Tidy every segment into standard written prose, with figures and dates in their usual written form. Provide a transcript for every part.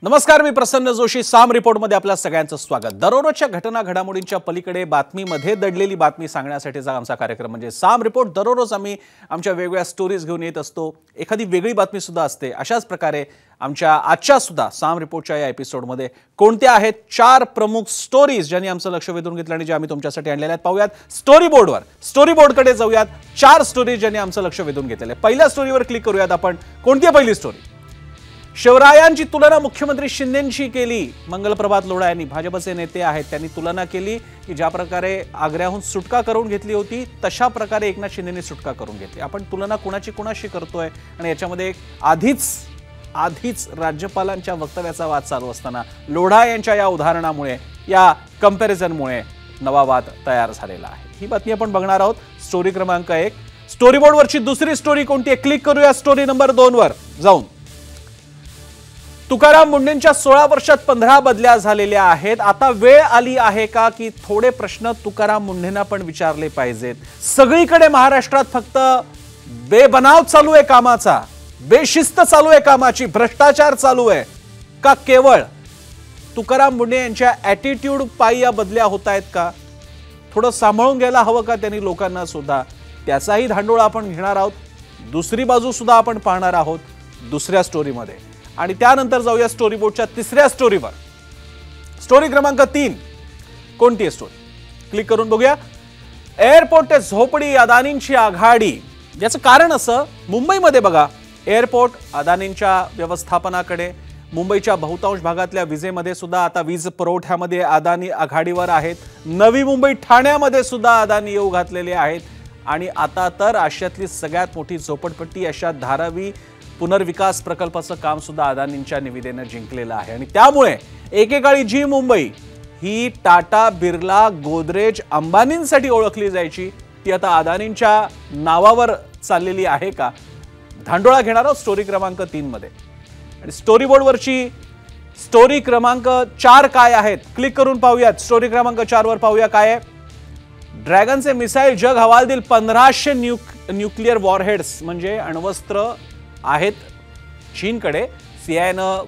नमस्कार, मी प्रसन्न जोशी. साम रिपोर्टमध्ये आपल्या सगळ्यांचं स्वागत. दररोजच्या घटना घडामोडींच्या पलीकडे बातमीमध्ये दडलेली बातमी सांगण्यासाठीचा आमचा कार्यक्रम म्हणजे साम रिपोर्ट. दररोज आम्ही आमच्या वेगवेगळ्या स्टोरीज घेऊन येत असतो. एखादी वेगळी बातमी सुद्धा असते. अशाच प्रकारे आमच्या आजच्या सुद्धा साम रिपोर्टच्या या एपिसोडमध्ये कोणत्या आहेत 4 प्रमुख स्टोरीज ज्यांनी आमचं लक्ष वेधून घेतलं आणि जे आम्ही तुमच्यासाठी आणलेल्या आहेत पाहूयात. स्टोरी बोर्डकडे जाऊयात. 4 स्टोरीज ज्यांनी आमचं लक्ष वेधून घेतलेले. पहिल्या स्टोरीवर क्लिक करूयात आपण. कोणती आहे पहिली स्टोरी? शिवरायांची तुलना मुख्यमंत्री शिंदेंशी केली. मंगलप्रभात लोढा यांनी, भाजपचे नेते आहेत, त्यांनी तुलना केली की ज्या प्रकारे आग्र्याहून सुटका करून घेतली होती तशा प्रकारे एकनाथ शिंदेंनी सुटका करून घेतली. आपण तुलना कुणाशी करतोय आणि याच्यामध्ये आधीच राज्यपालांच्या वक्तव्याचा वाद चालू असताना लोढा यांच्या या उदाहरणामुळे, या कंपॅरिझनमुळे नवा वाद तयार झालेला आहे. ही बातमी आपण बघणार आहोत. स्टोरी क्रमांक 1. स्टोरी बोर्डवरची दुसरी स्टोरी कोणती आहे? क्लिक करूया स्टोरी नंबर 2 वर जाऊन. तुकाराम मुंढेंच्या 16 वर्षात 15 बदल्या झालेल्या आहेत. आता वेळ आली आहे का की थोडे प्रश्न तुकाराम मुंढेंना पण विचारले पाहिजेत. सगळीकडे महाराष्ट्रात फक्त बेबनाव चालू आहे कामाचा, बेशिस्त चालू आहे कामाची, भ्रष्टाचार चालू आहे का केवळ तुकाराम मुंढे यांच्या ॲटिट्यूड पायी या बदल्या होत आहेत का? थोडं सांभाळून घ्यायला हवं का त्यांनी लोकांना सुद्धा? त्याचाही धांडोळा आपण घेणार आहोत. दुसरी बाजू सुद्धा आपण पाहणार आहोत दुसऱ्या स्टोरीमध्ये. आणि त्यानंतर जाऊया स्टोरी बोर्डच्या तिसऱ्या स्टोरीवर. स्टोरी क्रमांक 3 कोणती आहे स्टोरी? क्लिक करून बघूया. एअरपोर्ट ते झोपडी, अदानींची आघाडी. याचं कारण असं, मुंबईमध्ये बघा, एअरपोर्ट अदानींच्या व्यवस्थापनाकडे, मुंबईच्या बहुतांश भागातल्या विजेमध्ये सुद्धा आता वीज पुरवठ्यामध्ये अदानी आघाडीवर आहेत. नवी मुंबई ठाण्यामध्ये सुद्धा अदानी येऊ घातलेले आहेत. आणि आता तर आशियातली सगळ्यात मोठी झोपडपट्टी अशा धारावी पुनर्विकास प्रकल्पाचं काम सुद्धा अदानींच्या निविदेनं जिंकलेलं आहे. आणि त्यामुळे एकेकाळी जी मुंबई ही टाटा, बिर्ला, गोदरेज, अंबानींसाठी ओळखली जायची ती आता अदानींच्या नावावर चाललेली आहे का? धांडोळा घेणार आहोत स्टोरी क्रमांक 3 मध्ये. आणि स्टोरी बोर्डवरची स्टोरी क्रमांक 4 काय आहेत? क्लिक करून पाहूयात. स्टोरी क्रमांक 4 वर पाहूया काय आहे. ड्रॅगनचे मिसाईल जग हवाल देईल. 1500 न्यूक्लिअर वॉरहेड्स म्हणजे अण्वस्त्र आहेत चीनकडे. सीआयएनं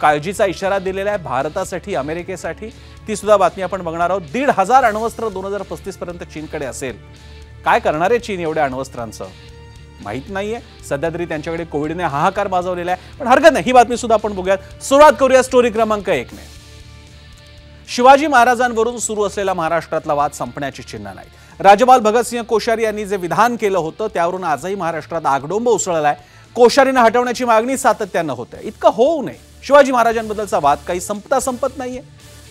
काळजीचा इशारा दिलेला आहे भारतासाठी, अमेरिकेसाठी. ती सुद्धा बातमी आपण बघणार आहोत. 1,500 अण्वस्त्र 2035 पर्यंत चीनकडे असेल. काय करणार आहे चीन एवढ्या अण्वस्त्रांचं माहित नाहीये. सध्या तरी त्यांच्याकडे कोविडने हाहाकार माजवलेला आहे, पण हरकत नाही, ही बातमी सुद्धा आपण बघूयात. सुरुवात करूया स्टोरी क्रमांक 1 ने. शिवाजी महाराजांवरून सुरू असलेला महाराष्ट्रातला वाद संपण्याची चिन्ह नाही. राज्यपाल भगतसिंह कोश्यारी यांनी जे विधान केलं होतं त्यावरून आजही महाराष्ट्रात आगडोंब उसळलाय. कोश्यारींना हटवण्याची मागणी सातत्यानं होते. इतकं होऊ नये. शिवाजी महाराजांबद्दलचा वाद काही संपत नाहीये.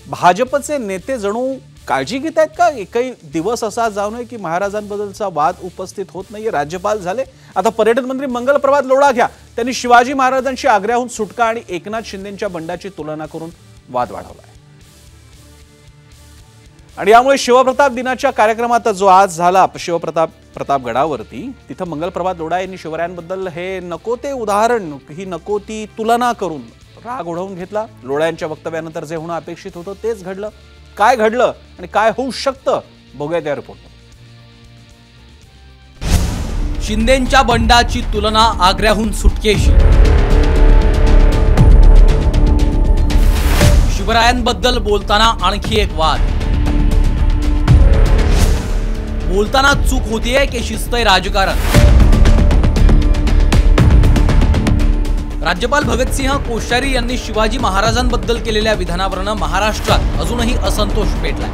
भाजपचे नेते जणू काळजी घेत आहेत का एकही दिवस असा जाऊ नये की महाराजांबद्दलचा वाद उपस्थित होत नाहीये? राज्यपाल झाले, आता पर्यटन मंत्री मंगलप्रभात लोढा घ्या. त्यांनी शिवाजी महाराजांची आग्र्याहून सुटका आणि एकनाथ शिंदेंच्या बंडाची तुलना करून वाद वाढवला. आणि यामुळे शिवप्रताप दिनाच्या कार्यक्रमात जो आज झाला प्रतापगडावरती, तिथं मंगलप्रभात लोढा यांनी शिवरायांबद्दल हे नको ते उदाहरण, ही नको ती तुलना करून राग ओढवून घेतला. लोढा यांच्या वक्तव्यानंतर जे होणं अपेक्षित होतं तेच घडलं. काय घडलं आणि काय होऊ शकतं बघूया त्या रिपोर्ट. शिंदेंच्या बंडाची तुलना आग्र्याहून सुटकेशी. शिवरायांबद्दल बोलताना आणखी एक वाद. बोलताना चूक होतीये की शिस्तय राजकारण. राज्यपाल भगतसिंह कोश्यारी यांनी शिवाजी महाराजांबद्दल केलेल्या विधानावरून महाराष्ट्रात अजूनही असंतोष पेटलाय.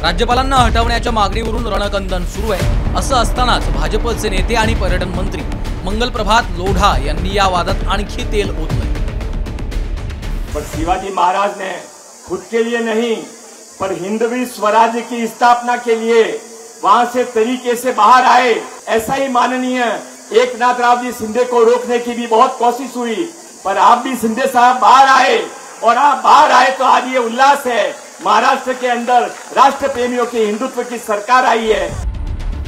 राज्यपालांना हटवण्याच्या मागणीवरून रणकंदन सुरू आहे. असं असतानाच भाजपचे नेते आणि पर्यटन मंत्री मंगलप्रभात लोढा यांनी या वादात आणखी तेल ओतलंय. पर शिवाजी महाराज ने खुद के लिए नहीं पर हिंदवी स्वराज्य की स्थापना के लिए वहां से तरीके से बाहर आए. ऐसा ही माननीय एकनाथराव जी शिंदे को रोकने की भी बहुत कोशिश हुई, पर आप भी शिंदे साहब बाहर आए. और आप बाहर आए तो आज ये उल्लास है. महाराष्ट्र के अंदर राष्ट्र प्रेमियों की हिंदुत्व की सरकार आई है.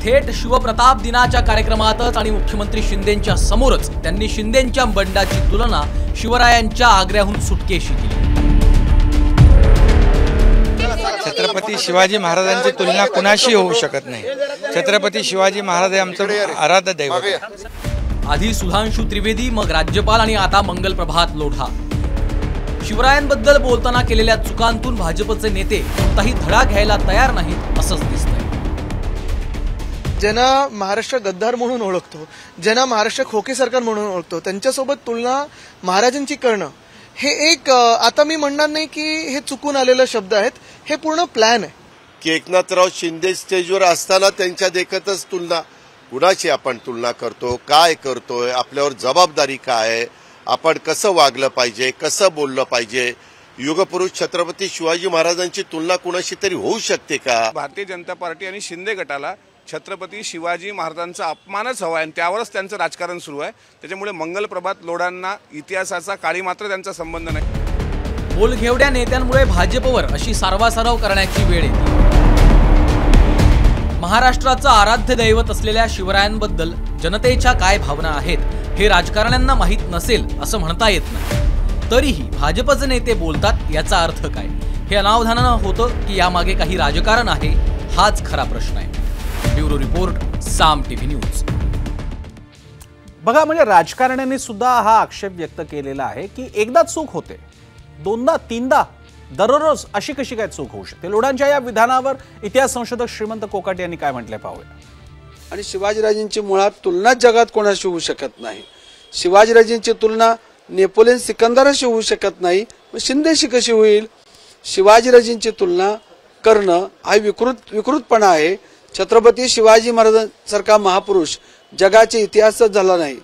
थेट शिवप्रताप दिनाच्या कार्यक्रमातच आणि मुख्यमंत्री शिंदेंच्या समोरच त्यांनी शिंदेंच्या बंडाची तुलना शिवरायांच्या आग्र्याहून सुटकेशी केली. छत्रपती शिवाजी महाराजांची तुलना कुणाशी होऊ शकत नाही. छत्रपती शिवाजी महाराज हे आमचं आराध्य दैवत आहे. आधी सुधांशु त्रिवेदी, मग राज्यपाल आणि आता मंगल प्रभात लोढा. शिवरायांबद्दल बोलताना केलेल्या चुकांतून भाजपचे नेते कोणताही धडा घ्यायला तयार नाहीत असंच दिसतंय. ज्यांना महाराष्ट्र गद्दार म्हणून ओळखतो, ज्यांना महाराष्ट्र खोके सरकार म्हणून ओळखतो, त्यांच्यासोबत तुलना महाराजांची करणं हे एक, आता मी म्हणणार नाही की हे चुकून आलेले शब्द आहेत, हे पूर्ण प्लॅन आहे. की एकनाथराव शिंदे स्टेजवर असताना त्यांच्या देखतच तुलना, कुणाची आपण तुलना करतो, काय करतोय, आपल्यावर जबाबदारी काय आहे, आपण कसं वागलं पाहिजे, कसं बोललं पाहिजे. युगपुरुष छत्रपती शिवाजी महाराजांची तुलना कुणाशी तरी होऊ शकते का? भारतीय जनता पार्टी आणि शिंदे गटाला छत्रपती शिवाजी महाराजांचा अपमानच हवा आहे आणि त्यावरच त्यांचं राजकारण सुरू आहे. त्याच्यामुळे मंगल प्रभात लोढांना इतिहासाचा काळी मात्र त्यांचा संबंध नाही. बोलघेवड्या नेत्यांमुळे भाजपवर अशी सारवासारव करण्याची वेळ येते. महाराष्ट्राचं आराध्य दैवत असलेल्या शिवरायांबद्दल जनतेच्या काय भावना आहेत हे राजकारण्यांना माहीत नसेल असं म्हणता येत नाही. तरीही भाजपचे नेते बोलतात याचा अर्थ काय, हे अनावधानानं होतं की यामागे काही राजकारण आहे, हाच खरा प्रश्न आहे. ब्युरो रिपोर्ट, साम टीव्ही न्यूज. बघा, म्हणजे राजकारण्यांनी सुद्धा हा आक्षेप व्यक्त केलेला आहे की एकदा चूक होते, दोनदा तीनदा दररोज अशी कशी काय चूक होऊ शकते. लोढांच्या या विधानावर इतिहास संशोधक श्रीमंत कोकाटे यांनी काय म्हटले पाहूया. आणि शिवाजीराजेंची मुळात तुलना जगात कोणाशी होऊ शकत नाही. शिवाजीराजेंची तुलना नेपोलियन सिकंदराशी होऊ शकत नाही, मग शिंदेशी कशी होईल. शिवाजीराजेंची तुलना करणं हा विकृतपणा आहे. छत्रपती शिवाजी महाराजांसारखा महापुरुष जगाच्या इतिहासात झाला नाही.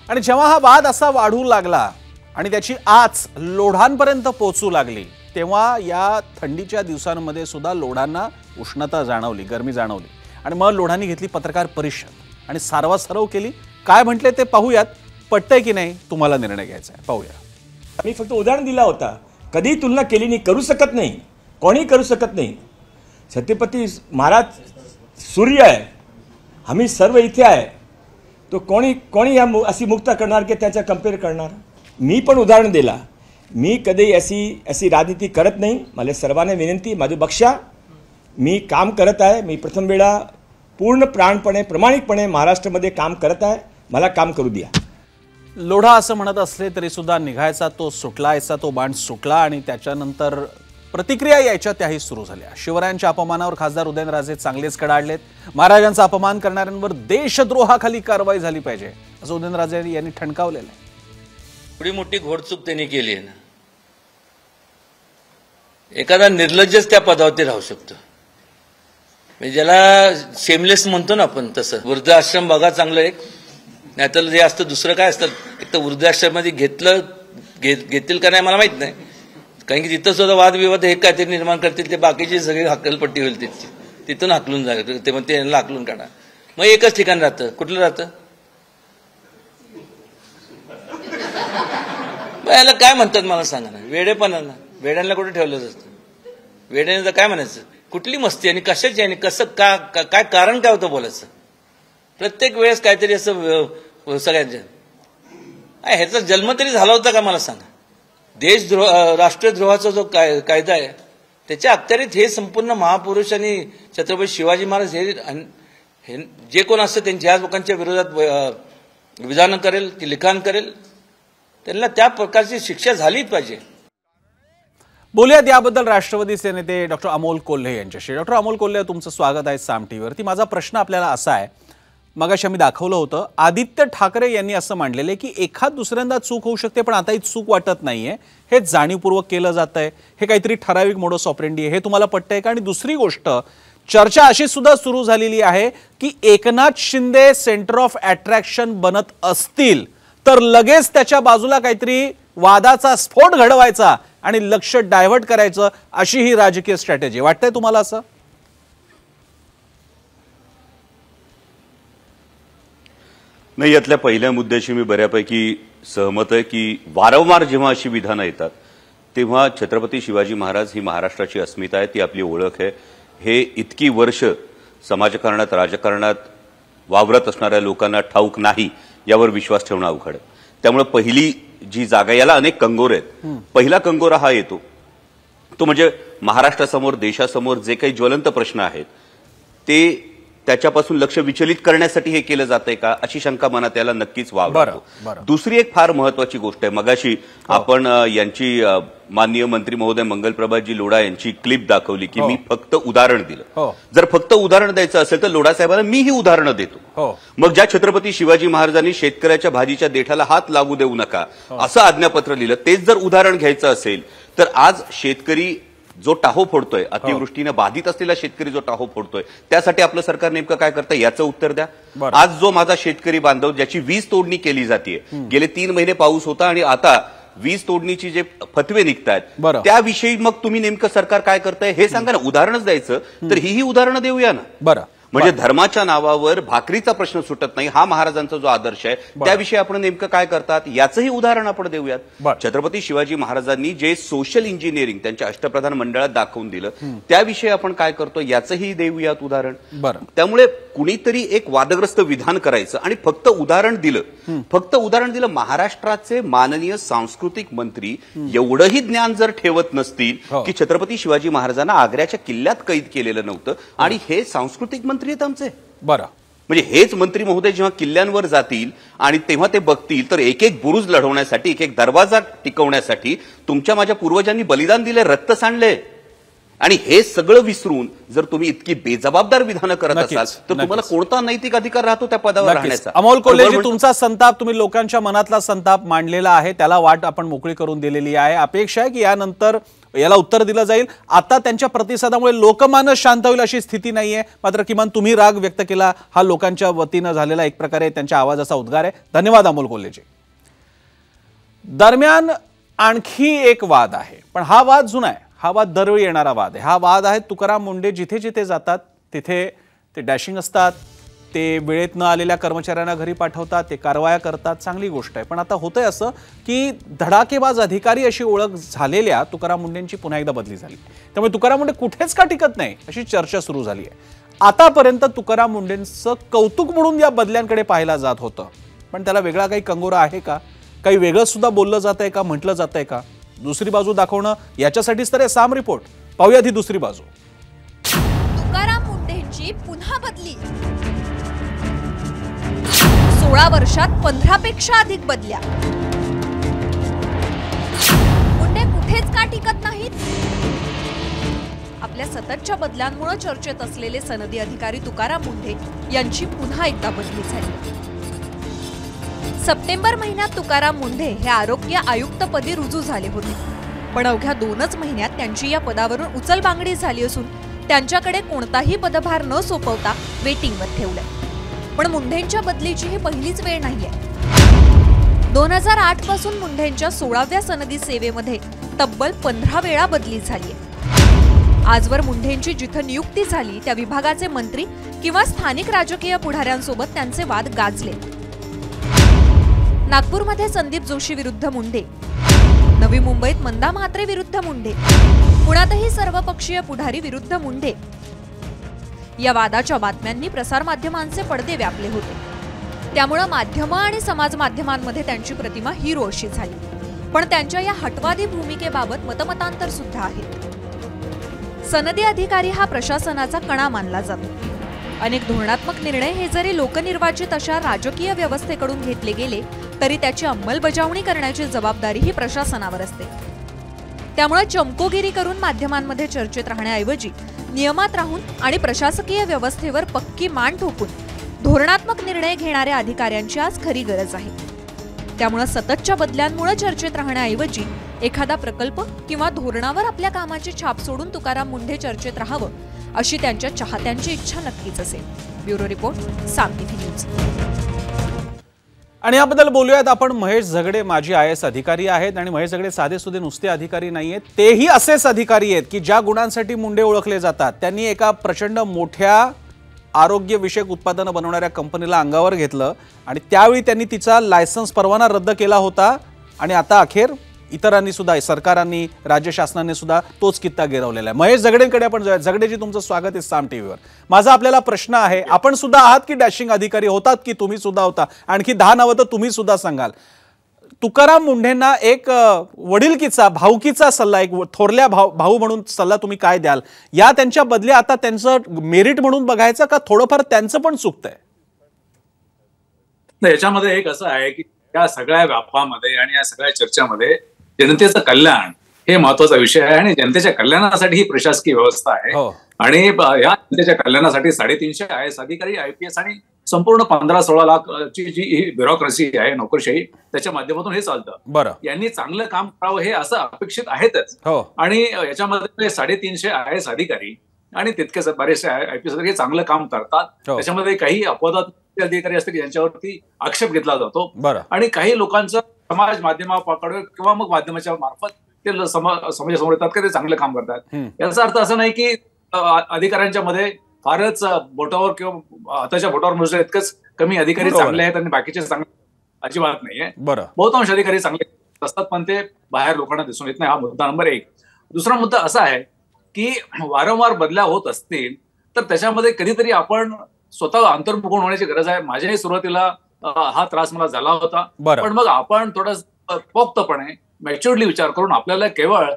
आणि जेव्हा हा वाद असा वाढू लागला आणि त्याची आच लोढांपर्यंत पोहोचू लागली, तेव्हा या थंडीच्या दिवसांमध्ये सुद्धा लोढांना उष्णता जाणवली, गरमी जाणवली. आणि मग लोढांनी घेतली पत्रकार परिषद आणि सारवासारव केली. काय म्हटले ते पाहूयात. पटतंय की नाही तुम्हाला निर्णय घ्यायचा आहे, पाहूया. मी फक्त उदाहरण दिला होता, कधी तुलना केली नाही, करू शकत नाही, कोणी करू शकत नाही. छत्रपती महाराज सूर्य आहे, आम्ही सर्व इथे आहे, तो कोणी या अशी मुक्ता करणार की त्याचा कम्पेअर करणार. मी पण उदाहरण दिला, मी कधी अशी राजनीती करत नाही. मला सर्वांना विनंती, माझी बक्षा, मी काम करत आहे. मी प्रथम वेळा पूर्ण प्राणपणे प्रामाणिकपणे महाराष्ट्रामध्ये काम करत आहे, मला काम करू द्या. लोढा असं म्हणत असले तरी सुद्धा निघायचा तो सुटलायचा तो बाण सुटला आणि त्याच्यानंतर प्रतिक्रिया यायच्या त्याही सुरू झाल्या. शिवरायांच्या अपमानावर खासदार उदयनराजे चांगलेच कडाडलेत. महाराजांचा अपमान करणाऱ्यांवर देशद्रोहाखाली कारवाई झाली पाहिजे असं उदयनराजे यांनी ठणकावलेलं आहे. एवढी मोठी घोडचूक त्यांनी केली आहे ना, एखादा निर्लज्जच त्या पदावरती राहू शकतो. म्हणजे ज्याला शेमलेस म्हणतो ना आपण, तसं वृद्धाश्रम बघा चांगलं एक, नाहीतर जे असतं दुसरं काय असतं. एक तर वृद्धाश्रममध्ये घेतील का नाही मला माहित नाही, कारण की तिथं सुद्धा वादविवाद हे काहीतरी निर्माण करतील, ते बाकीची सगळी हक्कलपट्टी होईल तिथची, तिथून हाकलून जाईल ते, मग ते हाकलून काढा. मग एकच ठिकाण राहतं, कुठलं राहतं. याला काय म्हणतात मला सांगा ना, वेडेपणाला. वेड्यांना कुठे ठेवलं असतं. वेड्याने तर काय म्हणायचं, कुठली मस्ती आणि कशाची आणि कसं काय कारण काय होतं बोलायचं. प्रत्येक वेळेस काहीतरी असं सगळ्यांच्या. ह्याचा जन्म तरी झाला होता का मला सांगा. राष्ट्रद्रोहाचा जो कायदा आहे त्याच्या अखत्यारीत हे संपूर्ण महापुरुष आणि छत्रपती शिवाजी महाराज हे जे कोण असतं त्यांच्या ह्या लोकांच्या विरोधात विधान करेल की लिखाण करेल, त्यांना त्या प्रकारची शिक्षा झालीच पाहिजे. बोलूयात याबद्दल राष्ट्रवादीचे नेते डॉक्टर अमोल कोल्हे यांच्याशी. डॉक्टर अमोल कोल्हे, तुमचं स्वागत आहे साम टीव्हीवरती. माझा प्रश्न आपल्याला असा आहे, मगाशी आम्ही दाखवलं होतं, आदित्य ठाकरे यांनी असं मांडलेलं आहे की एखाद दुसऱ्यांदा चूक होऊ शकते पण आता ही चूक वाटत नाहीये, हे जाणीवपूर्वक केलं जात आहे, हे काहीतरी ठराविक मोडस ऑपरेंडी आहे. हे तुम्हाला पटतंय का. आणि दुसरी गोष्ट, चर्चा अशी सुद्धा सुरू झालेली आहे की Eknath Shinde centre of attraction बनत असतील तर लगेच त्याच्या बाजूला काहीतरी वादाचा स्फोट घडवायचा आणि लक्ष डायव्हर्ट करायचं, अशी ही राजकीय स्ट्रॅटेजी. वाटतंय तुम्हाला असं. नाही, यातल्या पहिल्या मुद्द्याशी मी बऱ्यापैकी सहमत आहे की वारंवार जेव्हा अशी विधानं येतात तेव्हा छत्रपती शिवाजी महाराज ही महाराष्ट्राची अस्मिता आहे, ती आपली ओळख आहे. हे इतकी वर्ष समाजकारणात राजकारणात वावरत असणाऱ्या लोकांना ठाऊक नाही यावर विश्वास ठेवणं अवघड आहे. त्यामुळे पहिली जी जागा, याला अनेक कंगोरे आहेत, पहिला कंगोरा हा येतो तो म्हणजे महाराष्ट्रासमोर देशासमोर जे काही ज्वलंत प्रश्न आहेत ते त्याच्यापासून लक्ष विचलित करण्यासाठी हे केलं जातंय का, अशी शंका मनात याला नक्कीच वावरतो. दुसरी एक फार महत्वाची गोष्ट आहे, मगाशी आपण यांची माननीय मंत्री महोदय मंगलप्रभातजी लोढा यांची क्लिप दाखवली की मी फक्त उदाहरण दिलं. जर फक्त उदाहरण द्यायचं असेल तर लोढा साहेबांना मीही उदाहरणं देतो. मग ज्या छत्रपती शिवाजी महाराजांनी शेतकऱ्याच्या भाजीच्या देठाला हात लागू देऊ नका असं आज्ञापत्र लिहिलं, तेच जर उदाहरण घ्यायचं असेल तर आज शेतकरी जो टाहो फोडतोय, अतिवृष्टीने बाधित असलेला शेतकरी जो टाहो फोडतोय, त्यासाठी आपलं सरकार नेमकं काय करतंय याचं उत्तर द्या. आज जो माझा शेतकरी बांधव ज्याची वीज तोडणी केली जाते, गेले 3 महिने पाऊस होता आणि आता वीज तोडणीची जे फतवे निघतायत त्याविषयी मग तुम्ही नेमकं सरकार काय करताय हे सांगा ना. उदाहरणच द्यायचं तर ही उदाहरणं देऊया ना. बरं, म्हणजे धर्माच्या नावावर भाकरीचा प्रश्न सुटत नाही, हा महाराजांचा जो आदर्श आहे त्याविषयी आपण नेमकं काय करतात याचंही उदाहरण आपण देऊयात. छत्रपती शिवाजी महाराजांनी जे सोशल इंजिनिअरिंग त्यांच्या अष्टप्रधान मंडळात दाखवून दिलं त्याविषयी आपण काय करतो याचंही देऊयात उदाहरण. त्यामुळे कुणीतरी एक वादग्रस्त विधान करायचं आणि फक्त उदाहरण दिलं. महाराष्ट्राचे माननीय सांस्कृतिक मंत्री एवढंही ज्ञान जर ठेवत नसतील की छत्रपती शिवाजी महाराजांना आग्र्याच्या किल्ल्यात कैद केलेलं नव्हतं आणि हे सांस्कृतिक मंत्री आहेत आमचे. म्हणजे हेच मंत्री महोदय जेव्हा किल्ल्यांवर जातील आणि तेव्हा ते बघतील तर एक एक बुरुज लढवण्यासाठी, एक एक दरवाजा टिकवण्यासाठी तुमच्या माझ्या पूर्वजांनी बलिदान दिले, रक्त सांडले. आणि हे सगळं विसरून जर तुम्ही इतकी बेजबाबदार विधानं करत असाल तर तुम्हाला कोणता नैतिक अधिकार राहतो त्या पदावर राहण्याचा. अमोल कोल्हेजी, तुमचा संताप, तुम्ही लोकांच्या मनातला संताप मांडलेला आहे, त्याला वाट आपण मोकळी करून दिलेली आहे. अपेक्षा आहे की यानंतर याला उत्तर दिलं जाईल. आता त्यांच्या प्रतिसादामुळे लोकमानस शांत होईल अशी स्थिती नाहीये, मात्र किमान तुम्ही राग व्यक्त केला, हा लोकांच्या वतीनं झालेला एक प्रकारे त्यांच्या आवाजाचा उद्गार आहे. धन्यवाद अमोल कोल्हेजी. दरम्यान आणखी एक वाद आहे, पण हा वाद जुना आहे, हा वाद दरवेळी येणारा वाद आहे. हा वाद आहे तुकाराम मुंढे जिथे जिथे जातात तिथे ते डॅशिंग असतात, ते वेळेत न आलेल्या कर्मचाऱ्यांना घरी पाठवतात, ते कारवाया करतात, चांगली गोष्ट आहे. पण आता होतंय असं की धडाकेबाज अधिकारी अशी ओळख झालेल्या तुकाराम मुंढेंची पुन्हा एकदा बदली झाली. त्यामुळे तुकाराम मुंढे कुठेच का टिकत नाही अशी चर्चा सुरू झाली आहे. आतापर्यंत तुकाराम मुंढेंचं कौतुक म्हणून या बदल्यांकडे पाहिलं जात होतं, पण त्याला वेगळा काही कंगोरा आहे का, काही वेगळं सुद्धा बोललं जात आहे का, म्हटलं जात आहे का, दुसरी बाजू दाखवणं याच्यासाठीच तर साम रिपोर्ट. पाहूया ती दुसरी बाजू. तुकाराम मुंढेंची पुन्हा बदली. 16 वर्षात 15 पेक्षा अधिक बदल्या. मुंढे कुठेच का टिकत नाहीत? आपल्या सततच्या बदल्यांमुळे चर्चेत असलेले सनदी अधिकारी तुकाराम मुंढे यांची पुन्हा एकदा बदली झाली. सप्टेंबर महिन्यात तुकाराम मुंढे हे आरोग्य आयुक्तपदी रुजू झाले होते, पण अवघ्या 2च महिन्यात त्यांची या पदावरून उचलबांगडी झाली असून त्यांच्याकडे कोणताही पदभार न सोपवता वेटिंगवर ठेवलंय. पण मुंढेंच्या बदलीची ही पहिलीच वेळ नाहीये. 2008 पासून मुंढेंच्या 16व्या सनदी सेवेमध्ये तब्बल 15 वेळा बदली झालीय. आजवर मुंढेंची जिथं नियुक्ती झाली त्या विभागाचे मंत्री किंवा स्थानिक राजकीय पुढाऱ्यांसोबत त्यांचे वाद गाजले. नागपूरमध्ये संदीप जोशी विरुद्ध मुंढे, नवी मुंबईत मंदा म्हात्रे विरुद्ध मुंढे, पुण्यातही सर्वपक्षीय पुढारी विरुद्ध मुंढे. या वादाच्या बातम्यांनी प्रसारमाध्यमांचे पडदे व्यापले होते. त्यामुळे माध्यमं आणि समाज माध्यमांमध्ये त्यांची प्रतिमा हिरो अशी झाली. पण त्यांच्या या हटवादी भूमिकेबाबत मतमतांतर सुद्धा आहे. सनदी अधिकारी हा प्रशासनाचा कणा मानला जातो. अनेक धोरणात्मक निर्णय हे जरी लोकनिर्वाचित अशा राजकीय व्यवस्थेकडून घेतले गेले तरी त्याची अंमलबजावणी करण्याची जबाबदारी ही प्रशासनावर असते. त्यामुळे चमकोगिरी करून माध्यमांमध्ये चर्चेत राहण्याऐवजी नियमात राहून आणि प्रशासकीय व्यवस्थेवर पक्की मान ठोकून धोरणात्मक निर्णय घेणाऱ्या अधिकाऱ्यांची आज खरी गरज आहे. त्यामुळे सततच्या बदल्यांमुळे चर्चेत राहण्याऐवजी एखादा प्रकल्प किंवा धोरणावर आपल्या कामाची छाप सोडून तुकाराम मुंढे चर्चेत राहावं अशी त्यांच्या चाहत्यांची इच्छा नक्कीच असेल. ब्युरो रिपोर्ट, साम टीव्ही न्यूज. आणि याबद्दल बोलूयात आपण. महेश झगडे माजी IAS अधिकारी आहेत आणि महेश झगडे साधेसुधे नुसते अधिकारी नाहीयेत, तेही असेच अधिकारी आहेत की ज्या गुणांसाठी मुंढे ओळखले जातात. त्यांनी एका प्रचंड मोठ्या आरोग्य विषयक उत्पादनं बनवणाऱ्या कंपनीला अंगावर घेतलं आणि त्यावेळी त्यांनी तिचा लायसन्स परवाना रद्द केला होता आणि आता अखेर इतरांनी सुद्धा, सरकारांनी, राज्य शासनाने सुद्धा तोच कित्ता गिरवलेला आहे. महेश झगडेंकडे आपण जाऊया. झगडेजी, तुमचं स्वागत आहे साम टीव्हीवर. माझा आपल्याला प्रश्न आहे, आपण सुद्धा आहात की डॅशिंग अधिकारी होतात की तुम्ही सुद्धा होता? आणखी 10 नावं तर तुम्ही सुद्धा सांगाल. तुकाराम मुंढेंना एक वडिलकीचा भाऊकीचा सल्ला, एक थोरल्या भाऊ म्हणून सल्ला तुम्ही काय द्याल? या त्यांच्या बदले आता त्यांचं मेरिट म्हणून बघायचं का थोडंफार त्यांचं पण चुकतंय? नाही, याच्यामध्ये एक असं आहे की या सगळ्या व्यापामध्ये आणि या सगळ्या चर्चेमध्ये जनतेचं कल्याण हे महत्वाचा विषय आहे आणि जनतेच्या कल्याणासाठी ही प्रशासकीय व्यवस्था आहे. आणि या जनतेच्या कल्याणासाठी 350 IAS अधिकारी, IPS आणि संपूर्ण 15-16 लाखची जी ही ब्युरोक्रेसी आहे, नोकरशाही, त्याच्या माध्यमातून हे चालतं. बरं, यांनी चांगलं काम करावं हे असं अपेक्षित आहेतच. आणि याच्यामध्ये 350 IAS अधिकारी आणि तितकेच बरेचसे IPS अधिकारी चांगलं काम करतात. त्याच्यामध्ये काही अपवादात्मक अधिकारी असतात की ज्यांच्यावरती आक्षेप घेतला जातो. आणि काही लोकांचं समाज माध्यमाकडे किंवा मग माध्यमाच्या मार्फत ते समाजासमोर येतात की ते चांगलं काम करतात. याचा अर्थ असं नाही की अधिकाऱ्यांच्या मध्ये फारच बोटावर किंवा हाताच्या बोटावर मोजले इतकंच कमी अधिकारी चांगले आहेत आणि बाकीचे चांगले अजिबात नाहीये. बहुतांश अधिकारी चांगले असतात पण ते बाहेर लोकांना दिसून येत नाही. हा मुद्दा नंबर 1. दुसरा मुद्दा असा आहे की वारंवार बदल्या होत असतील तर त्याच्यामध्ये कधीतरी आपण स्वतः अंतर्मुख होण्याची गरज आहे. माझ्याही सुरुवातीला हा त्रास मला झाला होता, पण मग आपण थोडं पोक्तपणे मॅच्युअरली विचार करून आपल्याला केवळ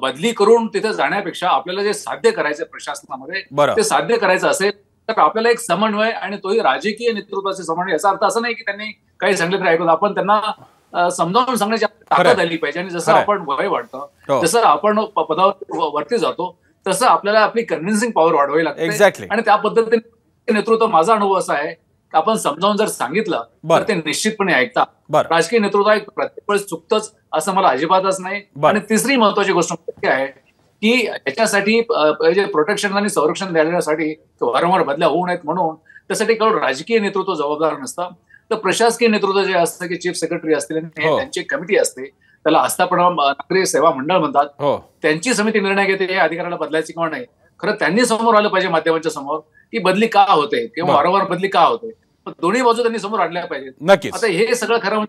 बदली करून तिथे जाण्यापेक्षा आपल्याला जे साध्य करायचं प्रशासनामध्ये ते साध्य करायचं असेल तर आपल्याला एक समन्वय आणि तोही राजकीय नेतृत्वाचे समन्वय. याचा अर्थ असं नाही की त्यांनी काही सांगितलं तरी ऐकलं. आपण त्यांना समजावून सांगण्याची ताकद आली पाहिजे. आणि जसं आपण वय वाढतं, जसं आपण पदावर वरती जातो, तसं आपल्याला आपली कन्व्हिन्सिंग पॉवर वाढवावी लागते. आणि त्या पद्धतीने नेतृत्व, माझा अनुभव असा आहे की आपण समजावून जर सांगितलं तर ते निश्चितपणे ऐकतात. राजकीय नेतृत्व एक प्रत्येक वेळेस चुकतंच असं मला अजिबातच नाही. आणि तिसरी महत्वाची गोष्ट आहे की याच्यासाठी प्रोटेक्शन आणि संरक्षण देण्यासाठी वारंवार बदल्या होऊ नयेत म्हणून त्यासाठी केवळ राजकीय नेतृत्व जबाबदार नसतं, तर प्रशासकीय नेतृत्व जे असतं की चीफ सेक्रेटरी असतील, त्यांची कमिटी असते, त्याला आस्थापना नागरी सेवा मंडळ म्हणतात, त्यांची समिती निर्णय घेते या अधिकाऱ्याला बदलायची किंवा नाही. खरं त्यांनी समोर आलं पाहिजे माध्यमांच्या समोर की बदली का होते किंवा वारंवार बदली का होते. दोन्ही बाजू त्यांनी समोर आणल्या पाहिजेत. नक्कीच. आता हे सगळं खरं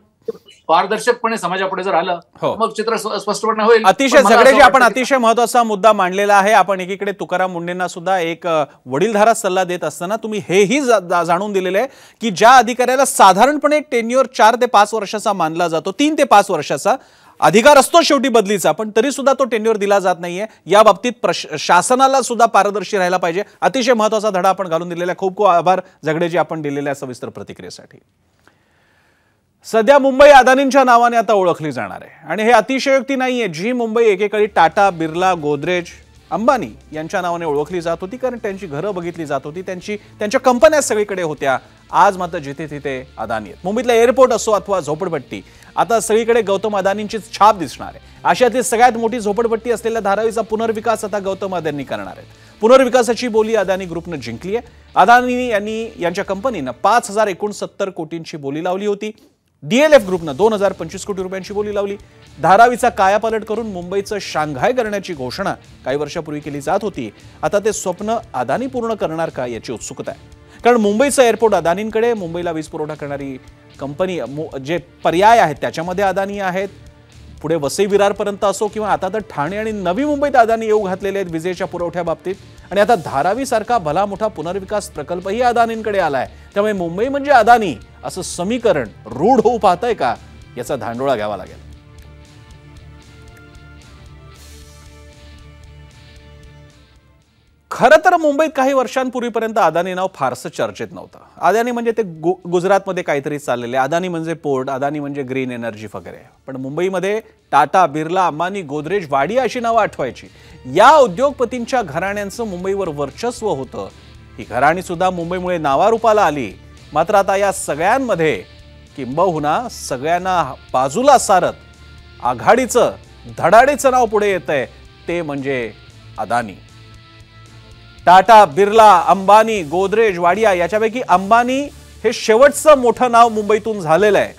पारदर्शकपणे समाजापुढे जर आलं मग चित्र स्पष्टपणे होईल. अतिशय झगडेजी, आपण अतिशय महत्वाचा मुद्दा मांडलेला आहे. आपण एकीकडे तुकाराम मुंढेंना सुद्धा एक वडीलधारा सल्ला देत असताना तुम्ही हेही जाणून दिलेलं आहे की ज्या अधिकाऱ्याला साधारणपणे टेन्युअर 4 ते 5 वर्षाचा मानला जातो, 3 ते 5 वर्षाचा अधिकार असतो शेवटी बदलीचा, पण तरी सुद्धा तो टेन्युअर दिला जात नाहीये. या बाबतीत शासनाला सुद्धा पारदर्शी राहायला पाहिजे. अतिशय महत्वाचा धडा आपण घालून दिलेला आहे. खूप खूप आभार झगडेजी आपण दिलेल्या सविस्तर प्रतिक्रियेसाठी. सध्या मुंबई अदानींच्या नावाने आता ओळखली जाणार आहे आणि हे अतिशयोक्ती नाहीये. जी मुंबई एकेकाळी टाटा, बिर्ला, गोदरेज, अंबानी यांच्या नावाने ओळखली जात होती कारण त्यांची घरं बघितली जात होती, त्यांच्या कंपन्या सगळीकडे होत्या. आज मात्र जिथे तिथे अदानी आहेत. मुंबईतला एअरपोर्ट असो अथवा झोपडपट्टी, आता सगळीकडे गौतम अदानींची छाप दिसणार आहे. आशियातली सगळ्यात मोठी झोपडपट्टी असलेल्या धारावीचा पुनर्विकास आता गौतम अदानी करणार आहेत. पुनर्विकासाची बोली अदानी ग्रुपनं जिंकली आहे. अदानी यांच्या कंपनीनं 5,069 कोटींची बोली लावली होती. DLF ग्रुपनं 2,025 कोटी रुपयांची बोली लावली. धारावीचा कायापालट करून मुंबईचं शांघाय करण्याची घोषणा काही वर्षापूर्वी केली जात होती. आता ते स्वप्न अदानी पूर्ण करणार का याची उत्सुकता आहे. कारण मुंबईचं एअरपोर्ट अदानींकडे, मुंबईला वीज पुरवठा करणारी कंपनी जे पर्याय आहेत त्याच्यामध्ये अदानी आहेत. पुढे वसई विरारपर्यंत असो किंवा आता तर ठाणे आणि नवी मुंबईत अदानी येऊ घातलेले आहेत विजेच्या पुरवठ्याबाबतीत. आणि आता धारावीसारखा भला मोठा पुनर्विकास प्रकल्पही अदानींकडे आलाय. त्यामुळे मुंबई म्हणजे अदानी असं समीकरण रूढ होऊ पाहतंय का याचा धांडोळा घ्यावा लागेल. खरं तर मुंबईत काही वर्षांपूर्वीपर्यंत अदानी नाव फारसं चर्चेत नव्हतं. अदानी म्हणजे ते गुजरातमध्ये काहीतरी चाललेले, अदानी म्हणजे पोर्ट, अदानी म्हणजे ग्रीन एनर्जी वगैरे. पण मुंबईमध्ये टाटा, बिर्ला, अंबानी, गोदरेज, वाडिया अशी नावं आठवायची. या उद्योगपतींच्या घराण्यांचं मुंबईवर वर्चस्व होतं. ही घराणी सुद्धा मुंबईमुळे नावारूपाला आली. मात्र आता या सगळ्यांमध्ये किंबहुना सगळ्यांना बाजूला सारत आघाडीचं धडाडीचं नाव पुढे येतंय ते म्हणजे अदानी. टाटा, बिर्ला, अंबानी, गोदरेज, वाडिया याच्यापैकी अंबानी हे शेवटचं मोठं नाव मुंबईतून झालेलं आहे.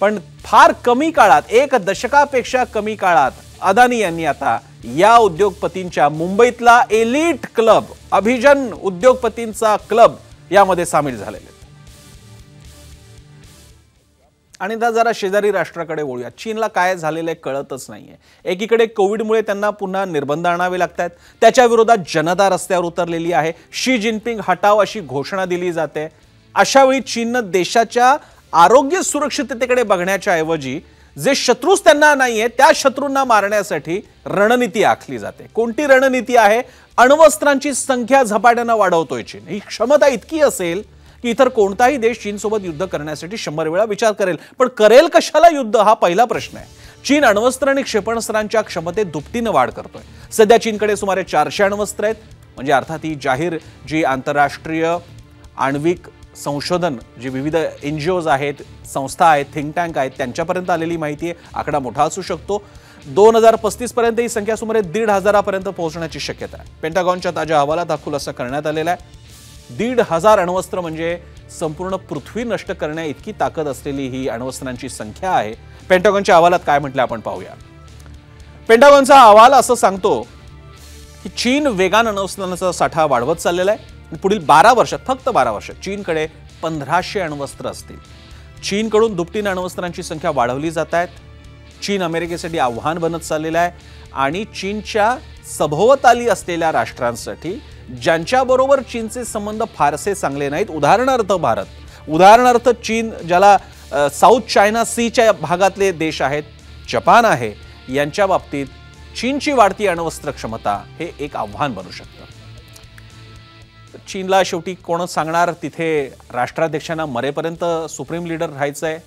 पण फार कमी काळात, 1 दशकापेक्षा कमी काळात अदानी यांनी आता या उद्योगपतींच्या मुंबईतला एलिट क्लब, अभिजन उद्योगपतींचा क्लब यामध्ये सामील झालेले. आणि जरा शेजारी राष्ट्राकडे वळूया. चीनला काय झालेलं आहे कळतच नाहीये. एकीकडे कोविडमुळे त्यांना पुन्हा निर्बंध आणावे लागतात, त्याच्या विरोधात जनता रस्त्यावर उतरलेली आहे. शी जिनपिंग हटाव अशी घोषणा दिली जाते. अशा वेळी चीननं देशाच्या आरोग्य सुरक्षिततेकडे बघण्याच्या ऐवजी जे शत्रूच त्यांना नाहीये त्या शत्रूंना मारण्यासाठी रणनीती आखली जाते. कोणती रणनीती आहे? अण्वस्त्रांची संख्या झपाट्यानं वाढवतोय चीन. ही क्षमता इतकी असेल की इतर कोणताही देश चीनसोबत युद्ध करण्यासाठी 100 वेळा विचार करेल. पण करेल कशाला युद्ध, हा पहिला प्रश्न आहे. चीन अण्वस्त्र आणि क्षेपणास्त्रांच्या क्षमतेत दुपटीनं वाढ करतोय. सध्या चीनकडे सुमारे 400 अण्वस्त्र आहेत. म्हणजे अर्थात ही जाहीर जी आंतरराष्ट्रीय आण्विक संशोधन जी विविध एनजीओज आहेत, संस्था आहेत, थिंक टँक आहेत, त्यांच्यापर्यंत आलेली माहिती आहे. आकडा मोठा असू शकतो. 2035 पर्यंत ही संख्या सुमारे 1,500 पर्यंत पोहोचण्याची शक्यता आहे. पेंटागॉनच्या ताज्या अहवालात हा खुलासा करण्यात आलेला आहे. 1,500 अण्वस्त्र म्हणजे संपूर्ण पृथ्वी नष्ट करण्या इतकी ताकद असलेली ही अण्वस्त्रांची संख्या आहे. पेंटागॉनच्या अहवालात काय म्हटलं आपण पाहूया. पेंटागॉनचा अहवाल असं सांगतो की चीन वेगानं अण्वस्त्रांचा साठा वाढवत चाललेला आहे. पुढील 12 वर्षात, फक्त 12 वर्षात चीनकडे 1500 अण्वस्त्र असतील. चीनकडून दुपटीनं अण्वस्त्रांची संख्या वाढवली जात आहेत. चीन अमेरिकेसाठी आव्हान बनत चाललेलं आहे आणि चीनच्या सभोवताली असलेल्या राष्ट्रांसाठी ज्यांच्याबरोबर चीनचे संबंध फारसे चांगले नाहीत, उदाहरणार्थ भारत, उदाहरणार्थ चीन, ज्याला साऊथ चायना सीच्या भागातले देश आहेत, जपान आहे, यांच्या बाबतीत चीनची वाढती अण्वस्त्र क्षमता हे एक आव्हान बनू शकतं. चीनला शेवटी कोण सांगणार, तिथे राष्ट्राध्यक्षांना मरेपर्यंत सुप्रीम लीडर राहायचंय.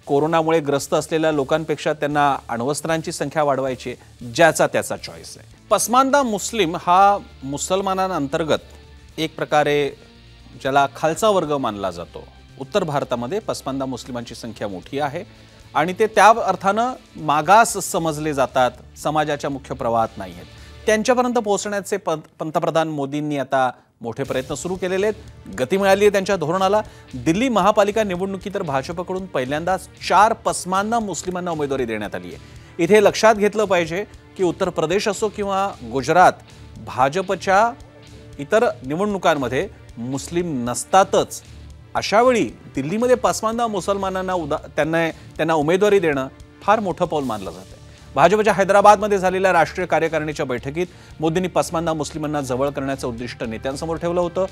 कोरोनामुळे ग्रस्त असलेल्या लोकांपेक्षा त्यांना अण्वस्त्रांची संख्या वाढवायची, ज्याचा त्याचा चॉईस आहे. पसमानदा मुस्लिम हा मुसलमानांअंतर्गत एक प्रकारे ज्याला खालचा वर्ग मानला जातो. उत्तर भारतामध्ये पसमानदा मुस्लिमांची संख्या मोठी आहे आणि ते त्या अर्थानं मागास समजले जातात, समाजाच्या मुख्य प्रवाहात नाही आहेत. त्यांच्यापर्यंत पोहोचण्याचे पंतप्रधान मोदींनी आता मोठे प्रयत्न सुरू केलेले आहेत. गती मिळाली आहे त्यांच्या धोरणाला. दिल्ली महापालिका निवडणुकीत तर भाजपकडून पहिल्यांदाच 4 पसमानदा मुस्लिमांना उमेदवारी देण्यात आली आहे. इथे लक्षात घेतलं पाहिजे की उत्तर प्रदेश असो किंवा गुजरात, भाजपच्या इतर निवडणुकांमध्ये मुस्लिम नसतातच. अशा वेळी दिल्लीमध्ये पसमानदा मुसलमानांना त्यांना उमेदवारी देणं फार मोठं पाऊल मानलं जातं. भाजपच्या हैदराबादमध्ये झालेल्या राष्ट्रीय कार्यकारिणीच्या बैठकीत मोदींनी पसमानदा मुस्लिमांना जवळ करण्याचं उद्दिष्ट नेत्यांसमोर ठेवलं होतं.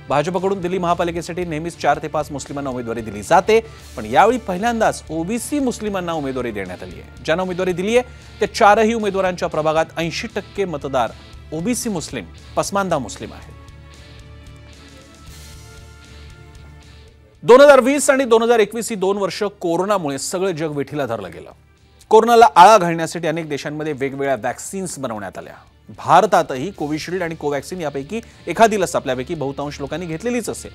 भाजपकडून दिल्ली महापालिकेसाठी नेहमीच 4 ते 5 मुस्लिमांना उमेदवारी दिली जाते, पण यावेळी पहिल्यांदाच ओबीसी मुस्लिमांना उमेदवारी देण्यात आली आहे. ज्यांना उमेदवारी दिली आहे त्या 4ही उमेदवारांच्या प्रभागात 80% मतदार ओबीसी मुस्लिम, पसमानदा मुस्लिम आहेत. 2020 आणि 2021 ही 2 वर्ष कोरोनामुळे सगळं जग वेठीला धरलं गेलं. कोरोनाला आळा घालण्यासाठी अनेक देशांमध्ये वेगवेगळ्या वॅक्सिन्स बनवण्यात आल्या. भारतातही कोविशिल्ड आणि कोवॅक्सिन यापैकी एखादी लस आपल्यापैकी बहुतांश लोकांनी घेतलेलीच असेल.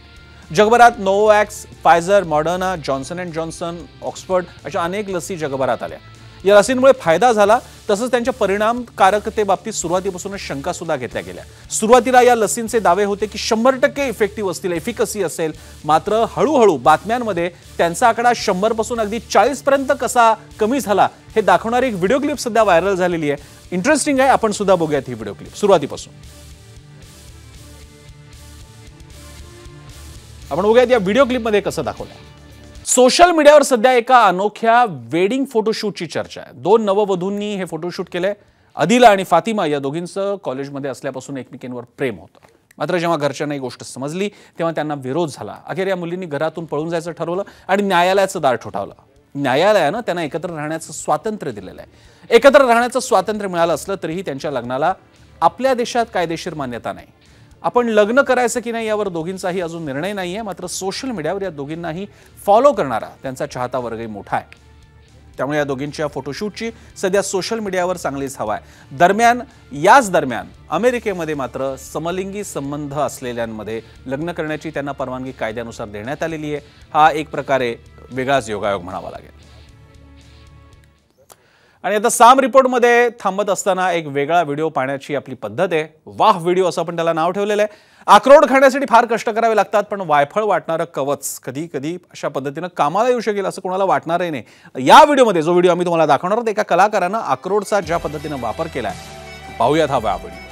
जगभरात Novavax, Pfizer, Moderna, Johnson and Johnson, Oxford अशा अनेक लसी जगभरात आल्या. या लसींमुळे फायदा झाला, तसंच त्यांच्या परिणामकारकतेबाबतीत सुरुवातीपासूनच शंका सुद्धा घेतल्या गेल्या. सुरुवातीला या लसींचे दावे होते की 100% इफेक्टिव्ह असतील, एफिकसी असेल. मात्र हळूहळू बातम्यांमध्ये त्यांचा आकडा 100 पासून अगदी 40 पर्यंत कसा कमी झाला हे दाखवणारी एक व्हिडिओ क्लिप सध्या व्हायरल झालेली आहे. इंटरेस्टिंग आहे, आपण सुद्धा बघूयात ही व्हिडिओ क्लिप सुरुवातीपासून. आपण बघूयात या व्हिडिओ क्लिपमध्ये कसं दाखवलं. सोशल मीडियावर सध्या एका अनोख्या वेडिंग फोटोशूटची चर्चा आहे. 2 नववधूंनी हे फोटोशूट केलंय. अदिला आणि फातिमा या दोघींचं कॉलेजमध्ये असल्यापासून एकमेकांवर प्रेम होतं. मात्र जेव्हा घरच्यांना ही गोष्ट समजली तेव्हा त्यांना विरोध झाला. अखेर या मुलींनी घरातून पळून जायचं ठरवलं आणि न्यायालयाचं दार ठोठावलं. न्यायालयानं त्यांना एकत्र राहण्याचं स्वातंत्र्य दिलेलं आहे. एकत्र राहण्याचं स्वातंत्र्य मिळालं असलं तरीही त्यांच्या लग्नाला आपल्या देशात कायदेशीर मान्यता नाही. आपण लग्न करायचं की नाही यावर दोघींचाही अजून निर्णय नाहीये. मात्र सोशल मीडियावर या दोघींनाही फॉलो करणारा त्यांचा चाहता वर्गही मोठा आहे. त्यामुळे या दोघींच्या फोटोशूटची सध्या सोशल मीडियावर चांगलीच हवा आहे. याच दरम्यान अमेरिकेमध्ये मात्र समलिंगी संबंध असलेल्यांमध्ये लग्न करण्याची त्यांना परवानगी कायद्यानुसार देण्यात आलेली आहे. हा एक प्रकारे वेगळाच योगायोग म्हणावा लागेल. आणि आता साम रिपोर्टमध्ये थांबत असताना एक वेगळा व्हिडिओ पाहण्याची आपली पद्धत आहे. वाह व्हिडिओ असं आपण त्याला नाव ठेवलेलं आहे. अक्रोड खाण्यासाठी फार कष्ट करावे लागतात, पण वायफळ वाटणारं कवच कधी कधी अशा पद्धतीनं कामाला येऊ शकेल असं कोणाला वाटणारही नाही. या व्हिडिओमध्ये जो व्हिडिओ आम्ही तुम्हाला दाखवणार आहोत, एका कलाकारानं अक्रोडचा ज्या पद्धतीनं वापर केलाय, पाहूयात हा व्हिडिओ.